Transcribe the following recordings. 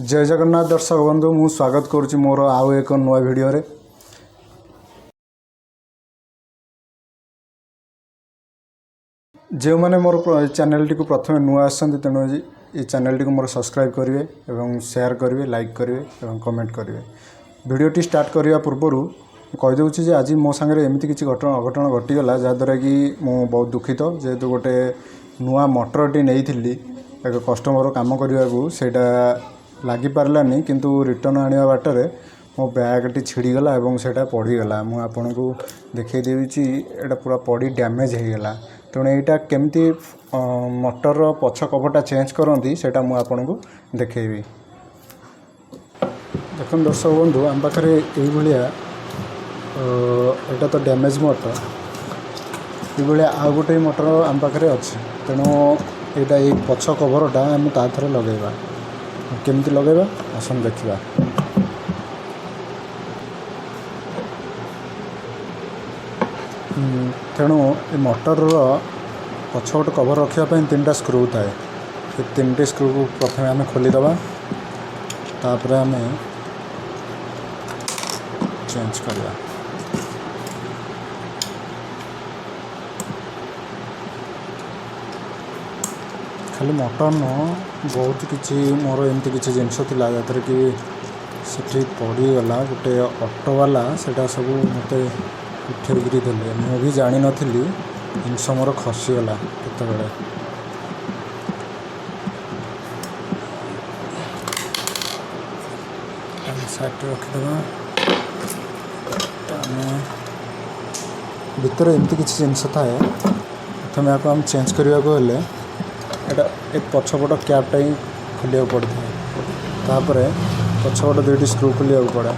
जय जगन्नाथ दर्शक बंधु मु स्वागत करुच्ची मोर आउ एक नुआ भिडियो रे। जो मैंने मोर चैनल टी प्रथम नुआ आसछन्ति तेणु ये चैनल टी मोर सब्सक्राइब करेंगे एवं शेयर करेंगे लाइक करेंगे एवं कमेंट करेंगे। वीडियो टी स्टार्ट करने पूर्वर कहीदे जे आज मो सांगे एमती किसी अघटन घटीगला जहाँद्वारा कि मु बहुत दुखित जेहेतु गोटे नुआ मोटरटी नहीं एक कस्टमर काम करने को सेटा लगी पार्लानी किंतु रिटर्न आने बाटर मो बैगटी छिड़गला और सेटा पड़गला। मुझे आपन को देखई देवी एटा पूरा पड़ी डैमेज होगला। तेणु यहाँ केमती मोटर पछ कभरटा चेंज करती सेटा मुझे आपन को देखेबी। देख दर्शक बंधु आम पाखे ये तो डैमेज मोटर ये आउ गोटे मोटर आम पाखे अच्छे। तेणु यहाँ ये पछ कभरटा आम ताथरे लगेगा केमती लगेगा आसन देखा। तेणु ये मोटर पछपट कभर रखापी 3टा स्क्रू थाए। ये 3टी स्क्रू को प्रथम आम खोलीदे तापर आम चेंज करवा। खाली मोटर न बहुत किसी मोर एमती किसी जिनस था जहाँ कि सेठी पड़गला गोटे ऑटो वाला सेटा सब मत उठेकरी देले मुझे जानी नी जिनस मोर खसीगला केतबेले। साइड रखीदे भीतर एमती किसी जिनस थाए प्रथम आपको हम चेंज करने को हेले एटा एक पछपट कैपटा ही खोलिया पड़ता है। तापर पछपट 2टी स्क्रू खोलिया पड़े।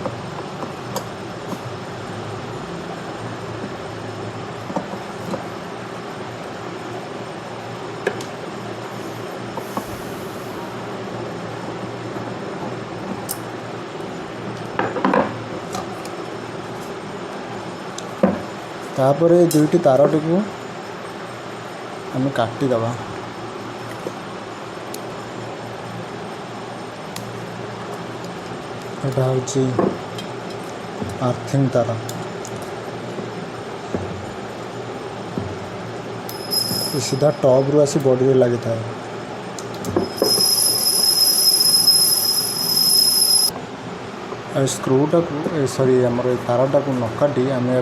तापर 2टी तारटी को आम काटिदबा। एटा हूँ आर्थिंग तार। सीधा टॉप रू आसी बॉडी रे लगी था। स्क्रूटा को सॉरी आमर तारटा को न काटी आम या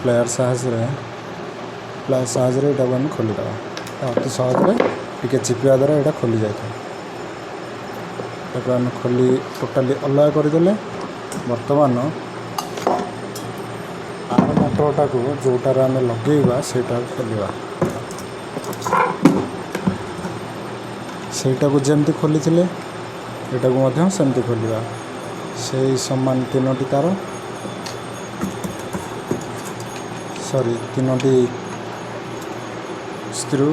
प्लेयर साहय आम खोलीदे अति सहज टे चिपिया द्वारा यहाँ खोली जाए। आम खोली टोटाली अलग करदे। बर्तमान आर मोटरटा को जोटार आम लगेगा सेटा खोलिया सेटा को जमती खोली एटा को सेमती खोलिया से समान 3टी तार सॉरी 3टी स्क्रू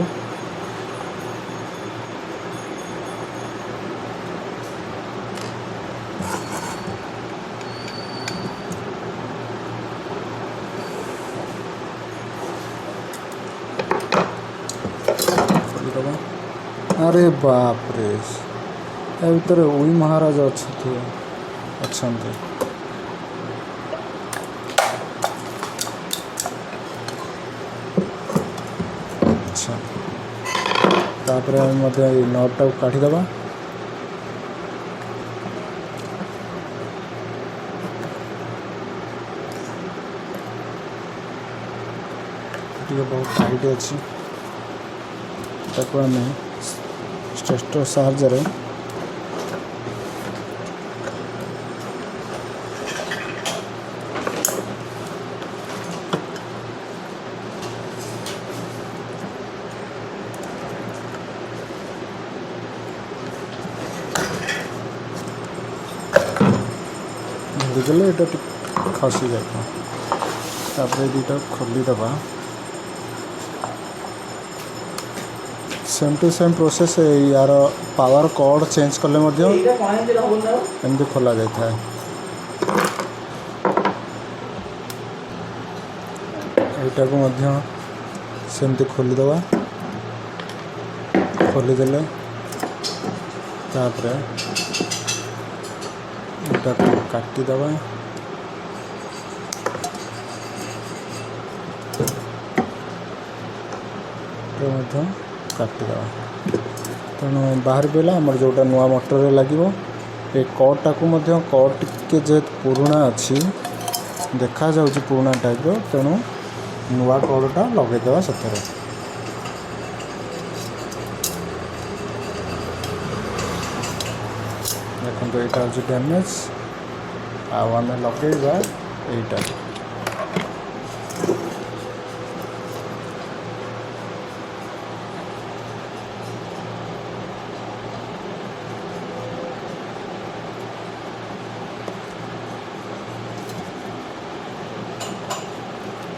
अरे बाप रे या भर उई महाराज अच्छा तापर नटटा को काटिदबा। बहुत टाइट अच्छी आम स्टेटर साहाय्य धीदेले ये खसी जाता। तापर 2टा खोलीदबा सेम टू सेम प्रोसेस यार पावर कॉर्ड चेंज कले एमती खोला जाता है। यहाँ को सेमती खोलीदबा खोलीदेले तापर ଏଇଟା କାଟିଦେବା। ମଧ୍ୟ କାଟିଦେବା। ତେଣୁ ବାହାରି ପଡ଼ିଲା ଆମର ଯେଉଁଟା ନୂଆ ମଟରରେ ଲାଗିବ। ଏ କଟ୍ଟାକୁ ମଧ୍ୟ କଟ୍ ଟିକେ ଯେହେତୁ ପୁରୁଣା ଅଛି, ଦେଖାଯାଉଛି ପୁରୁଣା ଟାଇପ୍ର, ତେଣୁ ନୂଆ କଟ୍ଟା ଲଗାଇଦେବା ସେଥିରେ। ଦେଖନ୍ତୁ ଏଇଟା ହେଉଛି ଡ୍ୟାମେଜ୍, ଆଉ ଆମେ ଲଗାଇବା ଏଇଟା।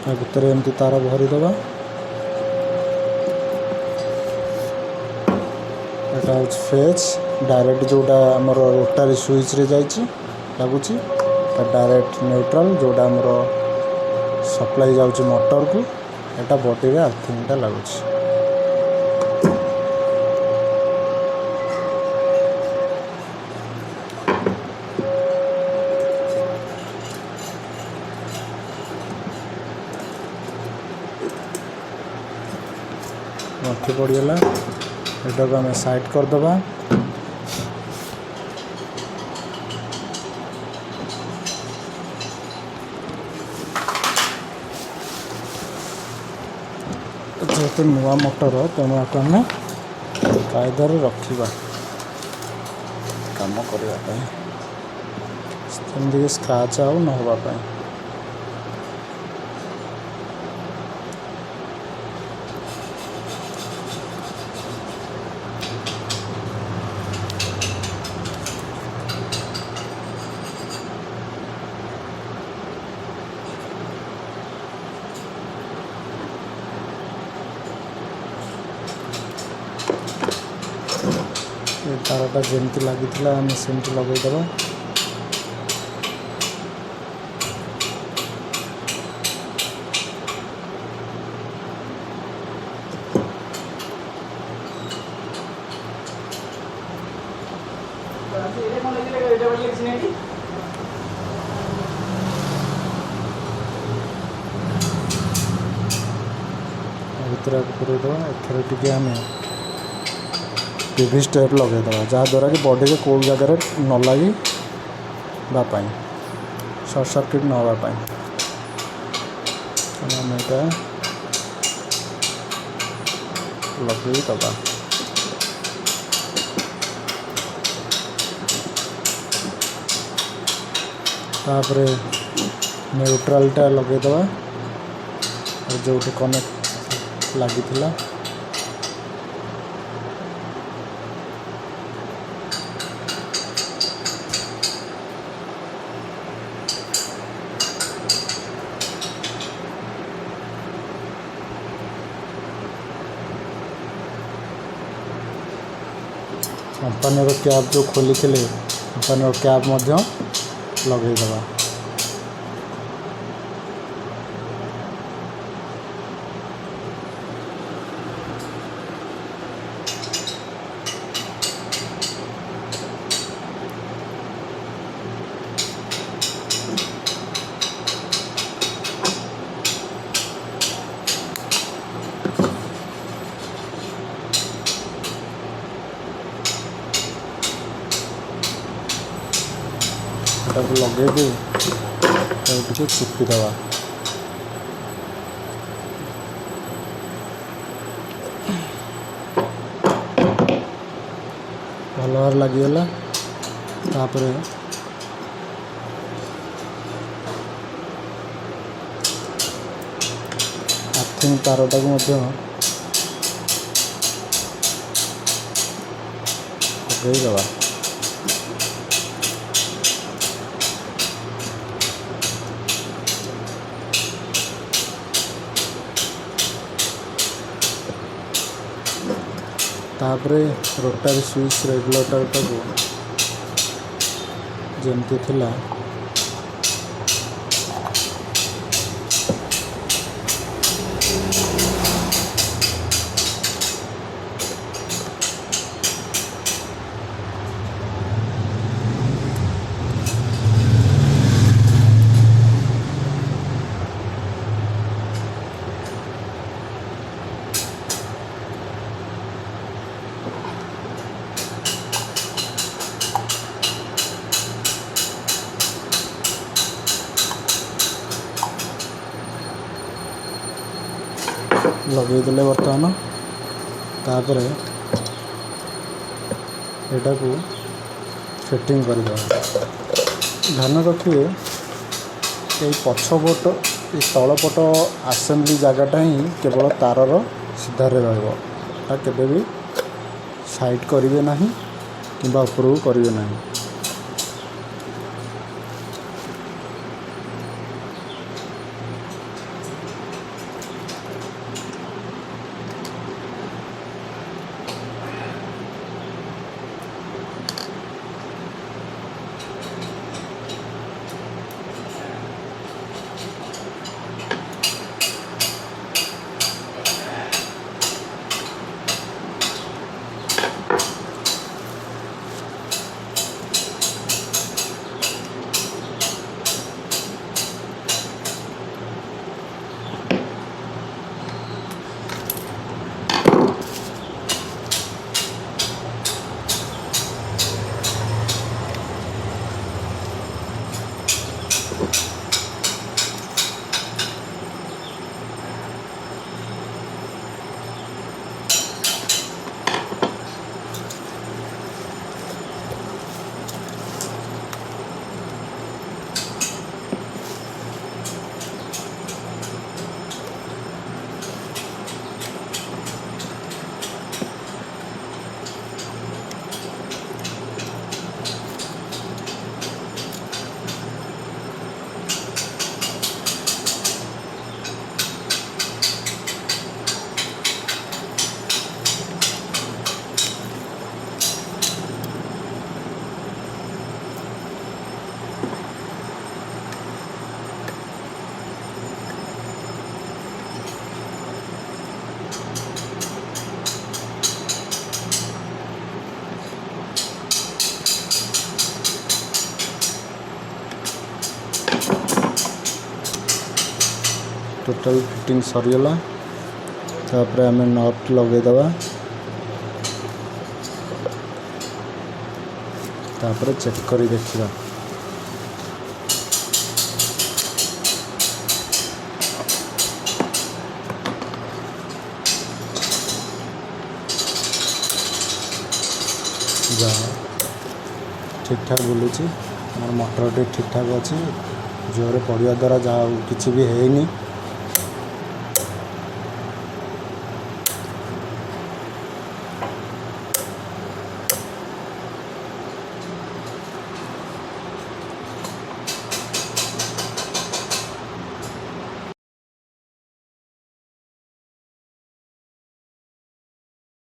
ତା ଭିତରେ ଏମିତି ତାର ଭରିଦେବା। ଏଇଟା ହେଉଛି ଫେଜ୍ ଡାଇରେକ୍ଟ, ଯେଉଁଟା ଆମର ରୋଟାରୀ ସୁଇଚ୍ରେ ଯାଇଛି ଲାଗୁଛି। ଡାଇରେକ୍ଟ ନ୍ୟୁଟ୍ରାଲ୍ ଯେଉଁଟା ଆମର ସପ୍ଲାଇ ଯାଉଛି ମଟରକୁ। ଏଇଟା ବଡ଼ିରେ ଆର୍ଥିଂଟା ଲାଗୁଛି। ଗଣ୍ଠି ପଡ଼ିଗଲା, ଏଟାକୁ ଆମେ ସାଇଡ଼୍ କରିଦେବା। ଯେହେତୁ ନୂଆ ମଟର, ତେଣୁ ଆକୁ ଆମେ କାୟଦାରେ ରଖିବା କାମ କରିବା ପାଇଁ, ଯେମିତିକି ସ୍କ୍ରାଚ୍ ଆଉ ନ ହେବା ପାଇଁ। ଏ ତାରଟା ଯେମିତି ଲାଗିଥିଲା ଆମେ ସେମିତି ଲଗାଇଦେବା। ଭିତରେ ପୁରେଇଦେବା। ଏଥିରେ ଟିକେ ଆମେ PVC टेप ଲଗାଇଦେବା, ଯାହାଦ୍ୱାରା କି ବଡ଼ିରେ କେଉଁ ଜାଗାରେ ନ ଲାଗିବା ପାଇଁ, ସର୍ଟ ସର୍କିଟ୍ ନ ହେବା ପାଇଁ। ଆମେ ଏଇଟା ଲଗାଇଦେବା। ତାପରେ ନ୍ୟୁଟ୍ରାଲଟା ଲଗାଇଦେବା, ଯେଉଁଠି କନେକ୍ଟ ଲାଗିଥିଲା। कंपानीर क्याप जो खोली थे, कंपानीर क्याप मध्य लगेदेवा। लगे चिपीदवा। भल भाव लगिगला। तापर आर्थिंग तारटा को लगेदेवा। तापरे रोटारी स्विच रेगुलेटर को जमती थिला ଲଗେଇଦେଲେ ବର୍ତ୍ତମାନ तापर एटा को फिटिंग करदेवा। ध्यान रखिए ये पछपट ये तलपट आसेंबली जगटा ही केवल तारर सीधारे रहा केवे भी साइड करेंगे ना कि उपरକୁ करेंगे ना। टोटल फिटिंग सरीगला तापर आम नट लगेदवा तापर चेक करी देखिबा। जा ठीक ठाक बुलूची मोर मोटर ठीक ठाक अच्छी जोरे पड़िया द्वारा जहाँ किसी भी है नहीं।